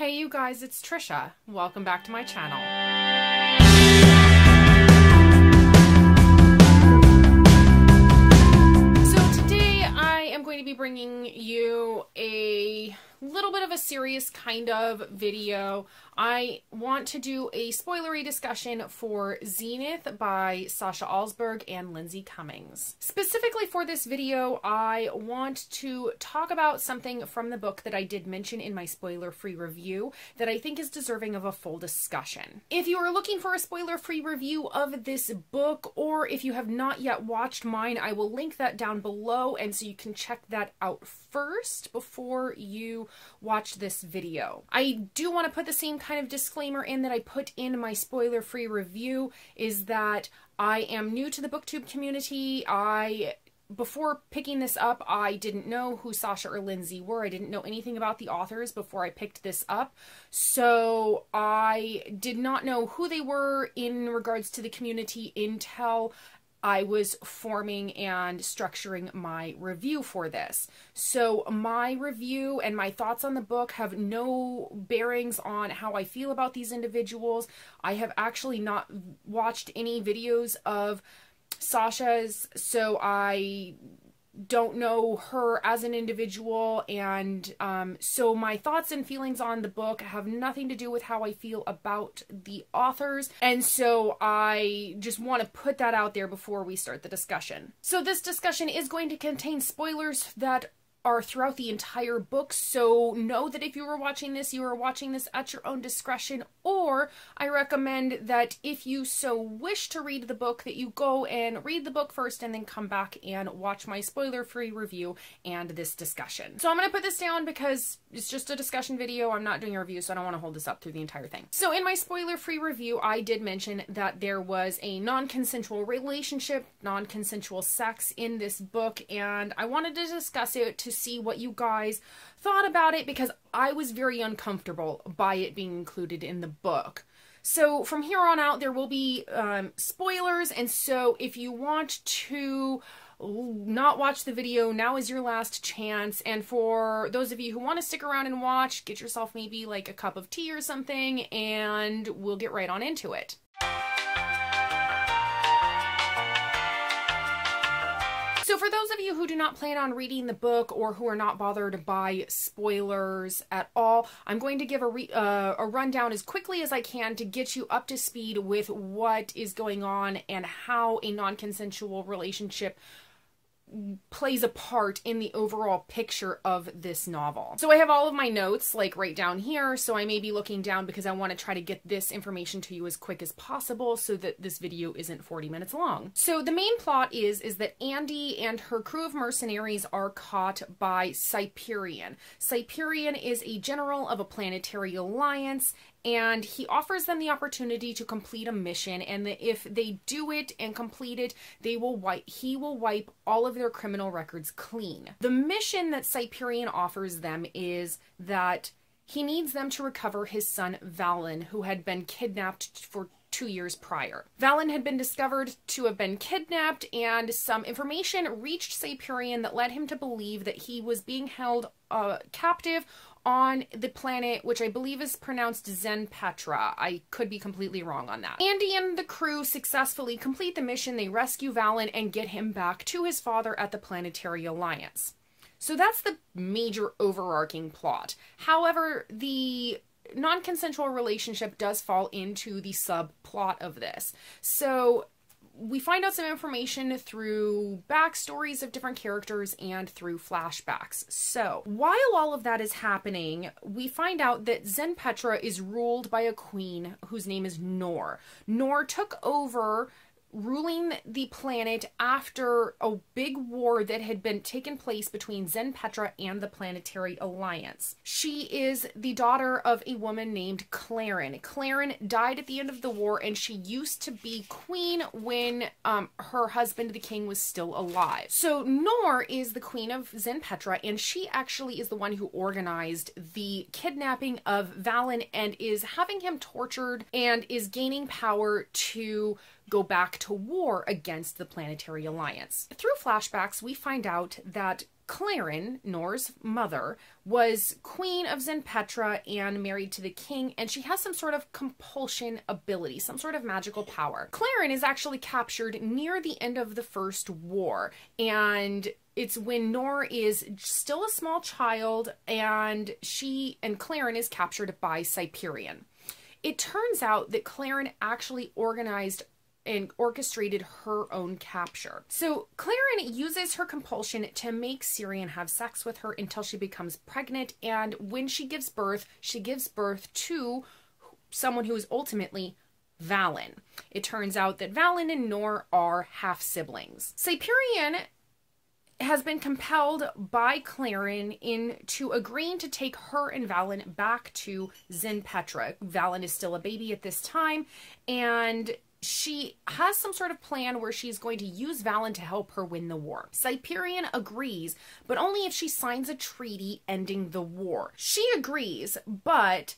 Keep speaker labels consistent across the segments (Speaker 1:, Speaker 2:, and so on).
Speaker 1: Hey you guys, it's Trisha. Welcome back to my channel. So today I am going to be bringing you a little bit of a serious kind of video. I want to do a spoilery discussion for Zenith by Sasha Alsberg and Lindsay Cummings. Specifically for this video, I want to talk about something from the book that I did mention in my spoiler-free review that I think is deserving of a full discussion. If you are looking for a spoiler-free review of this book, or if you have not yet watched mine, I will link that down below, and so you can check that out first before you watch this video. I do want to put the same kind of disclaimer in that I put in my spoiler-free review, is that I am new to the booktube community. Before picking this up, I didn't know who Sasha or Lindsay were. I didn't know anything about the authors before I picked this up. So I did not know who they were in regards to the community until I was forming and structuring my review for this. So my review and my thoughts on the book have no bearings on how I feel about these individuals. I have actually not watched any videos of Sasha's, so I don't know her as an individual, and so my thoughts and feelings on the book have nothing to do with how I feel about the authors, and so I just want to put that out there before we start the discussion. So this discussion is going to contain spoilers that are throughout the entire book, so know that if you are watching this at your own discretion, or I recommend that if you so wish to read the book, that you go and read the book first and then come back and watch my spoiler-free review and this discussion. So I'm going to put this down because it's just a discussion video. I'm not doing a review, so I don't want to hold this up through the entire thing. So in my spoiler-free review, I did mention that there was a non-consensual relationship, non-consensual sex in this book, and I wanted to discuss it to see what you guys thought about it, because I was very uncomfortable by it being included in the book. So from here on out, there will be spoilers, and so if you want to not watch the video, now is your last chance. And for those of you who want to stick around and watch, get yourself maybe like a cup of tea or something, and we'll get right on into it. So for those of you who do not plan on reading the book, or who are not bothered by spoilers at all, I'm going to give a rundown as quickly as I can to get you up to speed with what is going on and how a non-consensual relationship plays a part in the overall picture of this novel. So I have all of my notes like right down here, so I may be looking down because I want to try to get this information to you as quick as possible so that this video isn't 40 minutes long. So the main plot is that Andy and her crew of mercenaries are caught by Cyprian. Cyprian is a general of a planetary alliance, and he offers them the opportunity to complete a mission, and that if they do it and complete it, he will wipe all of their criminal records clean. The mission that Cyprian offers them is that he needs them to recover his son Valen, who had been kidnapped for 2 years prior. Valen had been discovered to have been kidnapped, and some information reached Cyprian that led him to believe that he was being held captive on the planet, which I believe is pronounced Zenith. I could be completely wrong on that. Andy and the crew successfully complete the mission. They rescue Valen and get him back to his father at the Planetary Alliance. So that's the major overarching plot. However, the non-consensual relationship does fall into the subplot of this. So we find out some information through backstories of different characters and through flashbacks. So while all of that is happening, we find out that Zenith is ruled by a queen whose name is Nor. Nor took over ruling the planet after a big war that had been taken place between Zenith and the Planetary Alliance. She is the daughter of a woman named Claren. Claren died at the end of the war, and she used to be queen when her husband, the king, was still alive. So Nor is the queen of Zenith, and she actually is the one who organized the kidnapping of Valen and is having him tortured and is gaining power to go back to war against the Planetary Alliance. Through flashbacks, we find out that Claren, Nor's mother, was queen of Zenpetra and married to the king, and she has some sort of compulsion ability, some sort of magical power. Claren is actually captured near the end of the First War, and it's when Nor is still a small child, and Claren is captured by Cyprian. It turns out that Claren actually organized and orchestrated her own capture. So Claren uses her compulsion to make Cyprian have sex with her until she becomes pregnant, and when she gives birth to someone who is ultimately Valen. It turns out that Valen and Nor are half-siblings. Cyprian has been compelled by Claren into agreeing to take her and Valen back to Zenpetra. Valen is still a baby at this time, and she has some sort of plan where she's going to use Valen to help her win the war. Cyprian agrees, but only if she signs a treaty ending the war. She agrees, but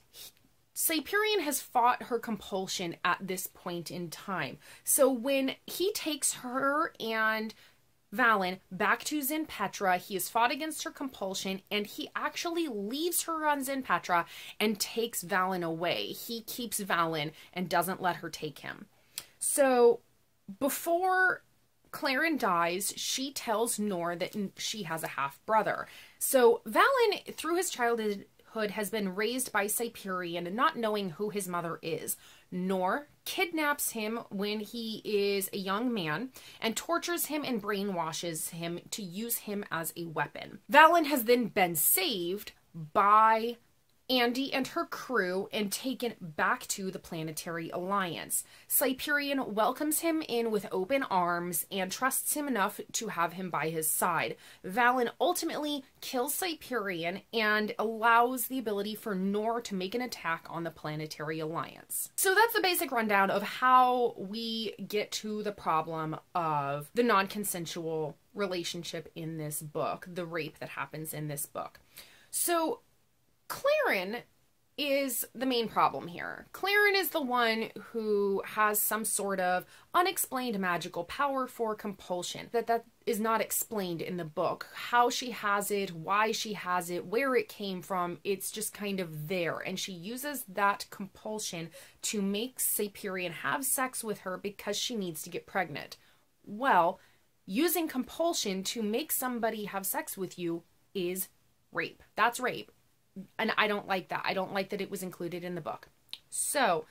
Speaker 1: Cyprian has fought her compulsion at this point in time. So when he takes her and Valen back to Zenpetra, he has fought against her compulsion, and he actually leaves her on Zenpetra and takes Valen away. He keeps Valen and doesn't let her take him. So before Claren dies, she tells Nor that she has a half-brother. So Valen, through his childhood, has been raised by Cyprian, not knowing who his mother is. Nor kidnaps him when he is a young man and tortures him and brainwashes him to use him as a weapon. Valen has then been saved by Andy and her crew and taken back to the Planetary Alliance. Cyprian welcomes him in with open arms and trusts him enough to have him by his side. Valen ultimately kills Cyprian and allows the ability for Nor to make an attack on the Planetary Alliance. So that's the basic rundown of how we get to the problem of the non-consensual relationship in this book, the rape that happens in this book. So Claren is the main problem here. Claren is the one who has some sort of unexplained magical power for compulsion that is not explained in the book. How she has it, why she has it, where it came from, it's just kind of there. And she uses that compulsion to make Cyprian have sex with her because she needs to get pregnant. Well, using compulsion to make somebody have sex with you is rape. That's rape. And I don't like that. I don't like that it was included in the book. So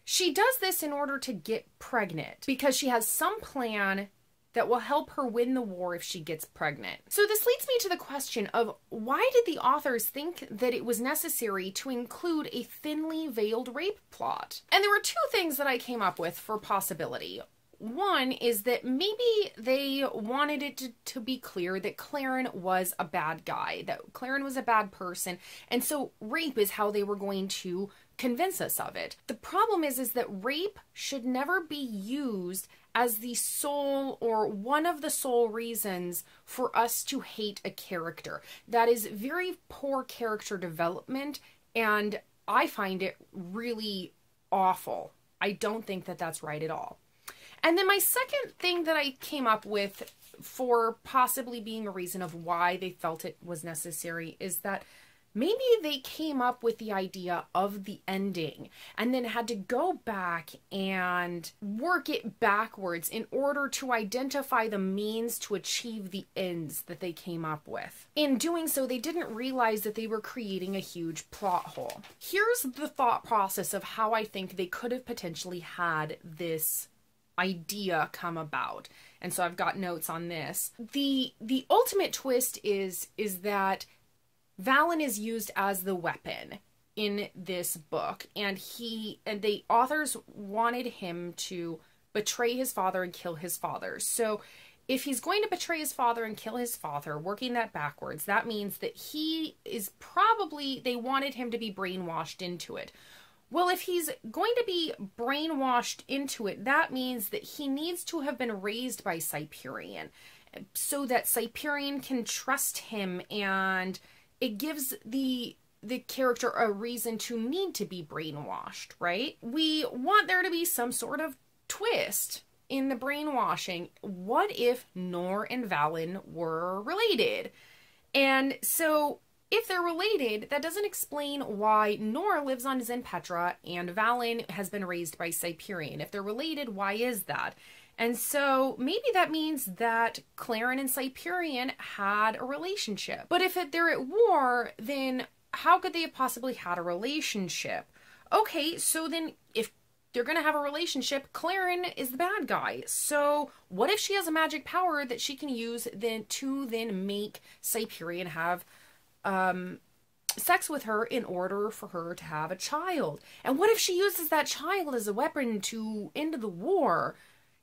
Speaker 1: she does this in order to get pregnant because she has some plan that will help her win the war if she gets pregnant. So this leads me to the question of why did the authors think that it was necessary to include a thinly veiled rape plot? And there were two things that I came up with for possibility. One is that maybe they wanted it to be clear that Claren was a bad guy, that Claren was a bad person, and so rape is how they were going to convince us of it. The problem is that rape should never be used as the sole or one of the sole reasons for us to hate a character. That is very poor character development, and I find it really awful. I don't think that that's right at all. And then my second thing that I came up with for possibly being a reason of why they felt it was necessary is that maybe they came up with the idea of the ending and then had to go back and work it backwards in order to identify the means to achieve the ends that they came up with. In doing so, they didn't realize that they were creating a huge plot hole. Here's the thought process of how I think they could have potentially had this idea come about. And so I've got notes on this. The ultimate twist is that Valen is used as the weapon in this book, and the authors wanted him to betray his father and kill his father. So if he's going to betray his father and kill his father, working that backwards, that means that they wanted him to be brainwashed into it. Well, if he's going to be brainwashed into it, that means that he needs to have been raised by Cyprian so that Cyprian can trust him, and it gives the character a reason to need to be brainwashed, right? We want there to be some sort of twist in the brainwashing. What if Nor and Valen were related? And so if they're related, that doesn't explain why Nor lives on Zenpetra and Valen has been raised by Cyprian. If they're related, why is that? And so maybe that means that Claren and Cyprian had a relationship. But if they're at war, then how could they have possibly had a relationship? Okay, so then if they're going to have a relationship, Claren is the bad guy. So what if she has a magic power that she can use to make Cyprian have sex with her in order for her to have a child? And what if she uses that child as a weapon to end the war?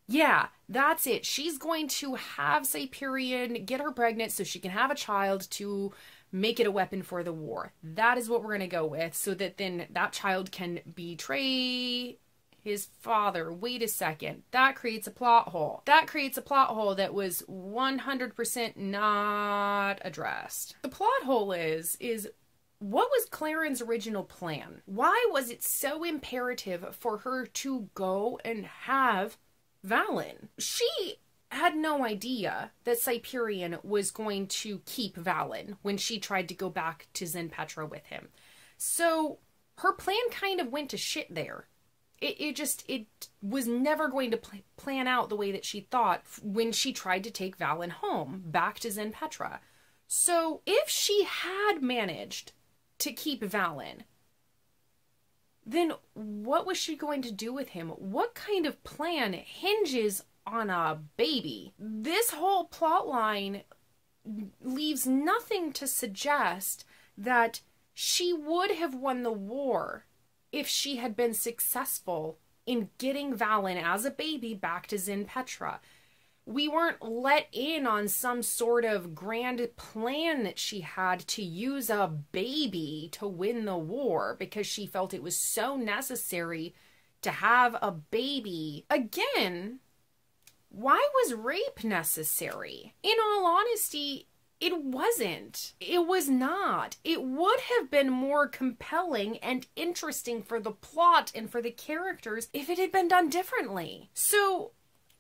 Speaker 1: Yeah, that's it. She's going to have Cyprian get her pregnant so she can have a child to make it a weapon for the war. That is what we're going to go with, so that then that child can betray his father. Wait a second. That creates a plot hole. That creates a plot hole that was 100% not addressed. The plot hole is what was Claren's original plan? Why was it so imperative for her to go and have Valen? She had no idea that Cyprian was going to keep Valen when she tried to go back to Zenpetra with him. So her plan kind of went to shit there. It was never going to plan out the way that she thought when she tried to take Valen home back to Zenpetra. So if she had managed to keep Valen, then what was she going to do with him? What kind of plan hinges on a baby? This whole plot line leaves nothing to suggest that she would have won the war if she had been successful in getting Valen as a baby back to Zenpetra. We weren't let in on some sort of grand plan that she had to use a baby to win the war because she felt it was so necessary to have a baby. Again, why was rape necessary? In all honesty, it wasn't. It was not. It would have been more compelling and interesting for the plot and for the characters if it had been done differently. So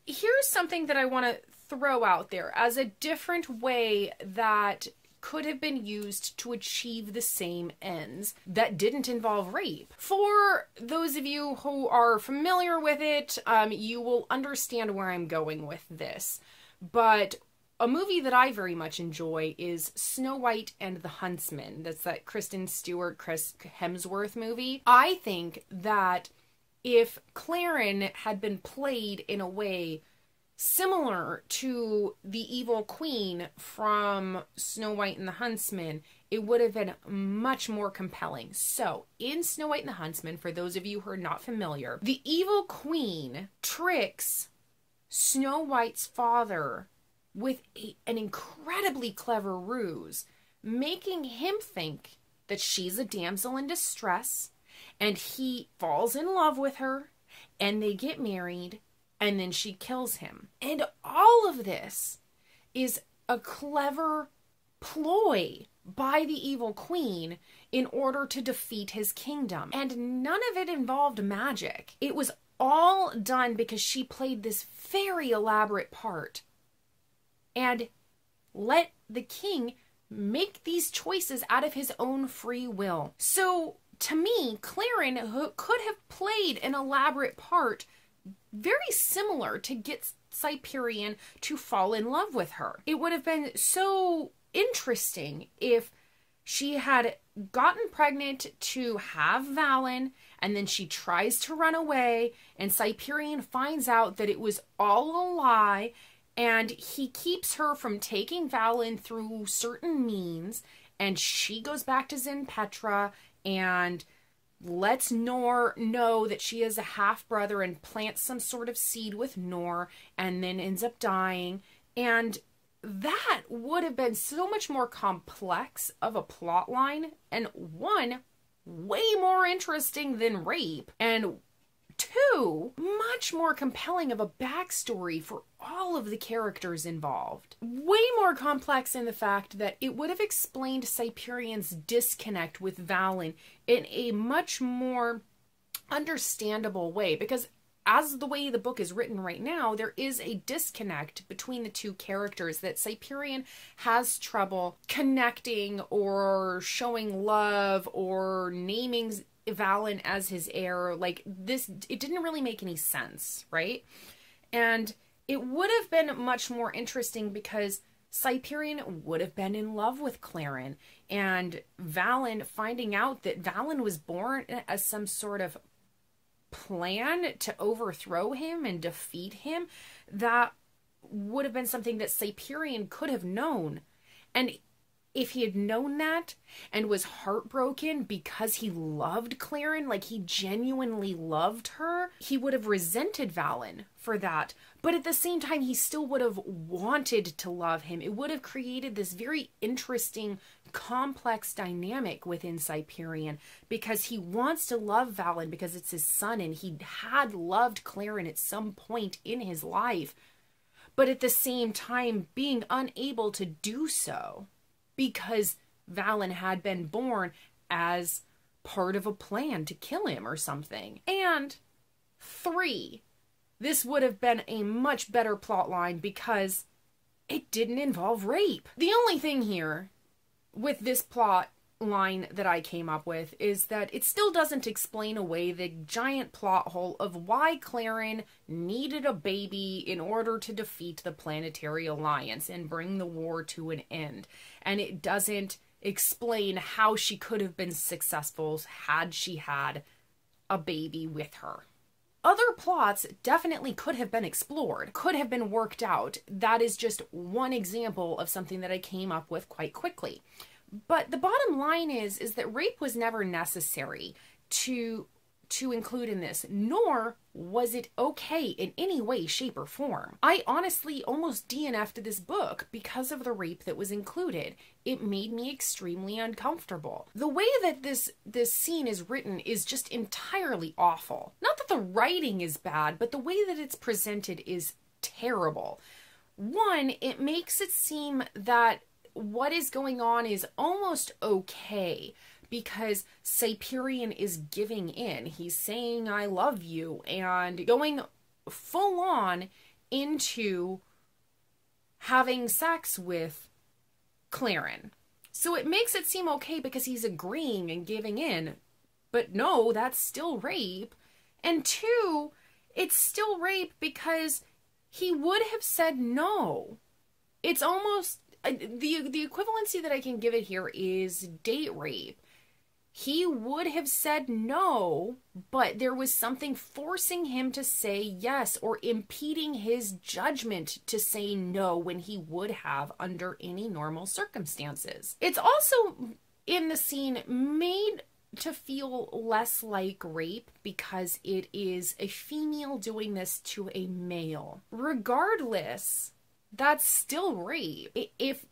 Speaker 1: here's something that I want to throw out there as a different way that could have been used to achieve the same ends that didn't involve rape. For those of you who are familiar with it, you will understand where I'm going with this. But a movie that I very much enjoy is Snow White and the Huntsman. That's that Kristen Stewart, Chris Hemsworth movie. I think that if Claren had been played in a way similar to the evil queen from Snow White and the Huntsman, it would have been much more compelling. So, in Snow White and the Huntsman, for those of you who are not familiar, the evil queen tricks Snow White's father with an incredibly clever ruse, making him think that she's a damsel in distress, and he falls in love with her, and they get married, and then she kills him. And all of this is a clever ploy by the evil queen in order to defeat his kingdom. And none of it involved magic. It was all done because she played this very elaborate part and let the king make these choices out of his own free will. So, to me, Claren could have played an elaborate part very similar to get Cyprian to fall in love with her. It would have been so interesting if she had gotten pregnant to have Valen, and then she tries to run away, and Cyprian finds out that it was all a lie, and he keeps her from taking Valen through certain means, and she goes back to Zenpetra and lets Nor know that she is a half-brother and plants some sort of seed with Nor, and then ends up dying. And that would have been so much more complex of a plot line, and one, way more interesting than rape, and two, much more compelling of a backstory for all of the characters involved. Way more complex in the fact that it would have explained Cyprian's disconnect with Valen in a much more understandable way, because as the way the book is written right now, there is a disconnect between the two characters, that Cyprian has trouble connecting or showing love or naming Valen as his heir. Like this, it didn't really make any sense, right? And it would have been much more interesting because Cyprian would have been in love with Claren, and Valen, finding out that Valen was born as some sort of plan to overthrow him and defeat him, that would have been something that Cyprian could have known. And if he had known that and was heartbroken because he loved Claren, like he genuinely loved her, he would have resented Valen for that. But at the same time, he still would have wanted to love him. It would have created this very interesting, complex dynamic within Cyprian, because he wants to love Valen because it's his son, and he had loved Claren at some point in his life, but at the same time being unable to do so because Valen had been born as part of a plan to kill him or something. And 3, this would have been a much better plot line because it didn't involve rape. The only thing here with this plot line that I came up with is that it still doesn't explain away the giant plot hole of why Claren needed a baby in order to defeat the Planetary Alliance and bring the war to an end. And it doesn't explain how she could have been successful had she had a baby with her. Other plots definitely could have been explored, could have been worked out. That is just one example of something that I came up with quite quickly. But the bottom line is that rape was never necessary to include in this, nor was it okay in any way, shape, or form. I honestly almost DNF'd this book because of the rape that was included. It made me extremely uncomfortable. The way that this scene is written is just entirely awful. Not that the writing is bad, but the way that it's presented is terrible. One, it makes it seem that what is going on is almost okay because Cyprian is giving in. He's saying, I love you, and going full on into having sex with Claren. So it makes it seem okay because he's agreeing and giving in. But no, that's still rape. And 2, it's still rape because he would have said no. It's almost the equivalency that I can give it here is date rape. He would have said no, but there was something forcing him to say yes, or impeding his judgment to say no when he would have under any normal circumstances. It's also in the scene made to feel less like rape because it is a female doing this to a male. Regardless, that's still rape. If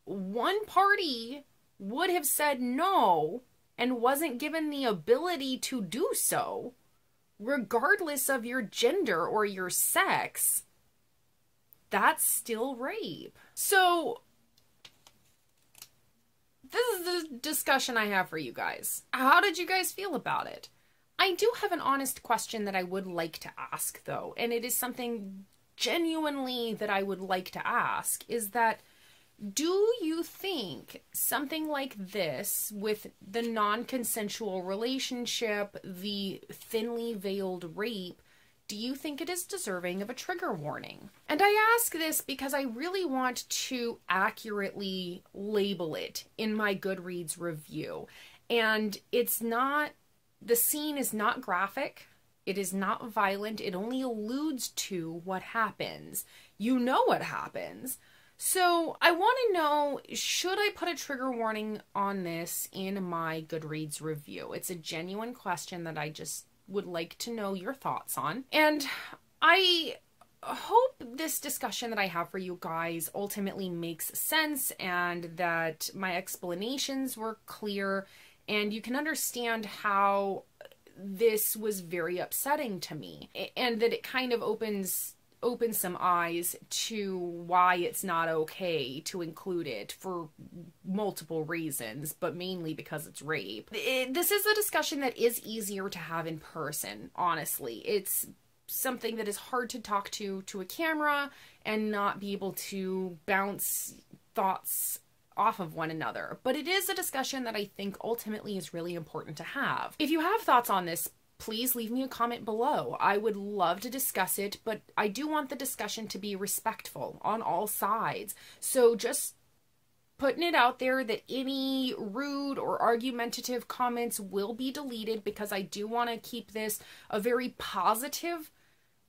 Speaker 1: one party would have said no and wasn't given the ability to do so, regardless of your gender or your sex, that's still rape. So this is the discussion I have for you guys. How did you guys feel about it? I do have an honest question that I would like to ask, though, and it is something genuinely that I would like to ask, is that do you think something like this, with the non-consensual relationship, the thinly veiled rape, do you think it is deserving of a trigger warning? And I ask this because I really want to accurately label it in my Goodreads review. And it's not, the scene is not graphic. It is not violent. It only alludes to what happens. You know what happens. So I want to know, should I put a trigger warning on this in my Goodreads review? It's a genuine question that I just would like to know your thoughts on. And I hope this discussion that I have for you guys ultimately makes sense, and that my explanations were clear and you can understand how this was very upsetting to me, and that it kind of opens some eyes to why it's not okay to include it for multiple reasons, but mainly because it's rape. This is a discussion that is easier to have in person, honestly. It's something that is hard to talk to a camera and not be able to bounce thoughts off of one another. But it is a discussion that I think ultimately is really important to have. If you have thoughts on this, please leave me a comment below. I would love to discuss it, but I do want the discussion to be respectful on all sides. So just putting it out there that any rude or argumentative comments will be deleted, because I do want to keep this a very positive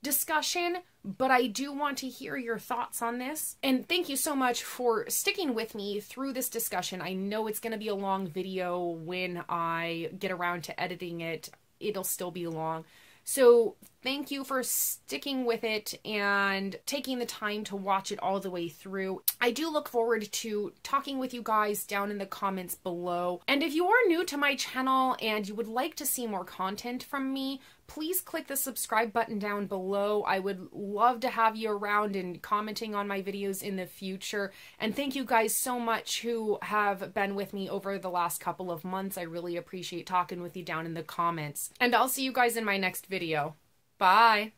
Speaker 1: discussion, but I do want to hear your thoughts on this. And thank you so much for sticking with me through this discussion. I know it's going to be a long video. When I get around to editing it, it'll still be long. So thank you for sticking with it and taking the time to watch it all the way through. I do look forward to talking with you guys down in the comments below. And if you are new to my channel and you would like to see more content from me, please click the subscribe button down below. I would love to have you around and commenting on my videos in the future. And thank you guys so much who have been with me over the last couple of months. I really appreciate talking with you down in the comments. And I'll see you guys in my next video. Bye!